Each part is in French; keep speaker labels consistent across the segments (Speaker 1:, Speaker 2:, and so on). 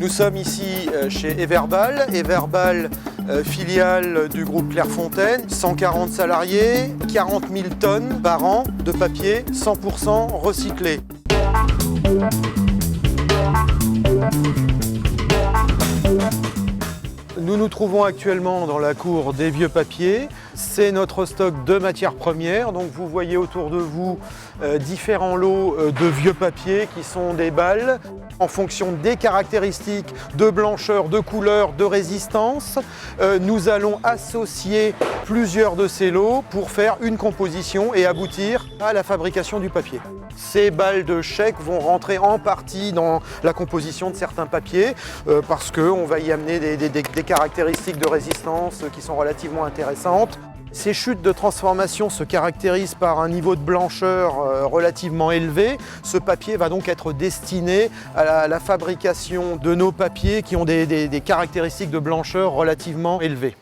Speaker 1: Nous sommes ici chez Everbal. Everbal, filiale du groupe Clairefontaine, 140 salariés, 40 000 tonnes par an de papier 100% recyclé. Nous nous trouvons actuellement dans la cour des vieux papiers. C'est notre stock de matières premières. Donc vous voyez autour de vous différents lots de vieux papiers qui sont des balles. En fonction des caractéristiques de blancheur, de couleur, de résistance, nous allons associer plusieurs de ces lots pour faire une composition et aboutir à la fabrication du papier. Ces balles de chèque vont rentrer en partie dans la composition de certains papiers parce qu'on va y amener des caractéristiques de résistance qui sont relativement intéressantes. Ces chutes de transformation se caractérisent par un niveau de blancheur relativement élevé. Ce papier va donc être destiné à la fabrication de nos papiers qui ont des caractéristiques de blancheur relativement élevées.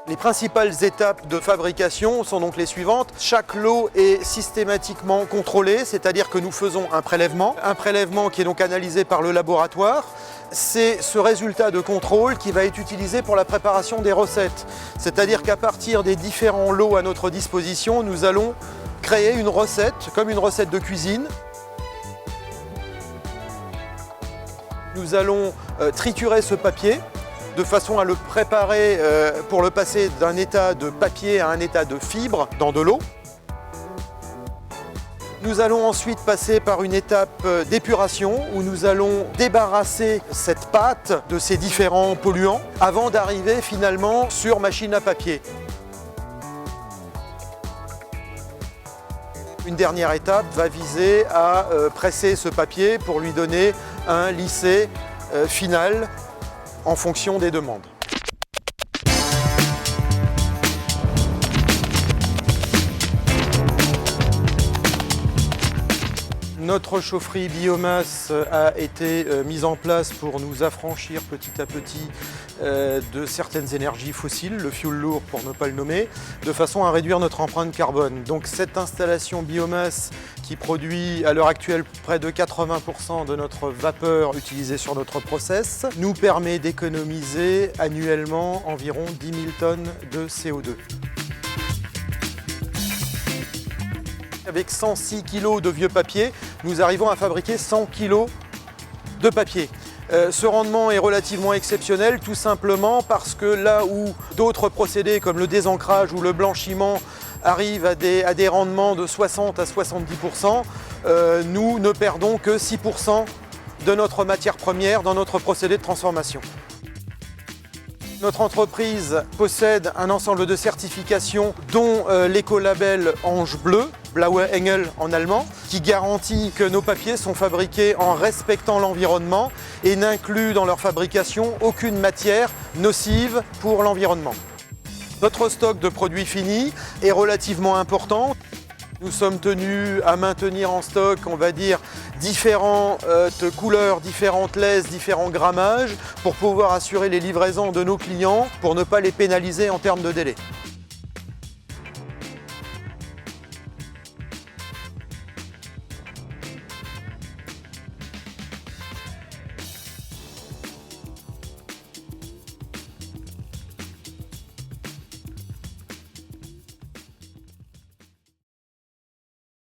Speaker 1: Les principales étapes de fabrication sont donc les suivantes. Chaque lot est systématiquement contrôlé, c'est-à-dire que nous faisons un prélèvement qui est donc analysé par le laboratoire. C'est ce résultat de contrôle qui va être utilisé pour la préparation des recettes. C'est-à-dire qu'à partir des différents lots à notre disposition, nous allons créer une recette, comme une recette de cuisine. Nous allons triturer ce papier de façon à le préparer pour le passer d'un état de papier à un état de fibre dans de l'eau. Nous allons ensuite passer par une étape d'épuration où nous allons débarrasser cette pâte de ces différents polluants avant d'arriver finalement sur machine à papier. Une dernière étape va viser à presser ce papier pour lui donner un lissé final en fonction des demandes. Notre chaufferie biomasse a été mise en place pour nous affranchir petit à petit de certaines énergies fossiles, le fioul lourd pour ne pas le nommer, de façon à réduire notre empreinte carbone. Donc cette installation biomasse qui produit à l'heure actuelle près de 80% de notre vapeur utilisée sur notre process nous permet d'économiser annuellement environ 10 000 tonnes de CO2. Avec 106 kg de vieux papier, nous arrivons à fabriquer 100 kg de papier. Ce rendement est relativement exceptionnel, tout simplement parce que là où d'autres procédés comme le désancrage ou le blanchiment arrivent à des rendements de 60 à 70%, nous ne perdons que 6% de notre matière première dans notre procédé de transformation. Notre entreprise possède un ensemble de certifications dont l'écolabel Ange Bleu, Blaue Engel en allemand, qui garantit que nos papiers sont fabriqués en respectant l'environnement et n'incluent dans leur fabrication aucune matière nocive pour l'environnement. Notre stock de produits finis est relativement important. Nous sommes tenus à maintenir en stock, on va dire, différentes couleurs, différentes laises, différents grammages pour pouvoir assurer les livraisons de nos clients pour ne pas les pénaliser en termes de délai.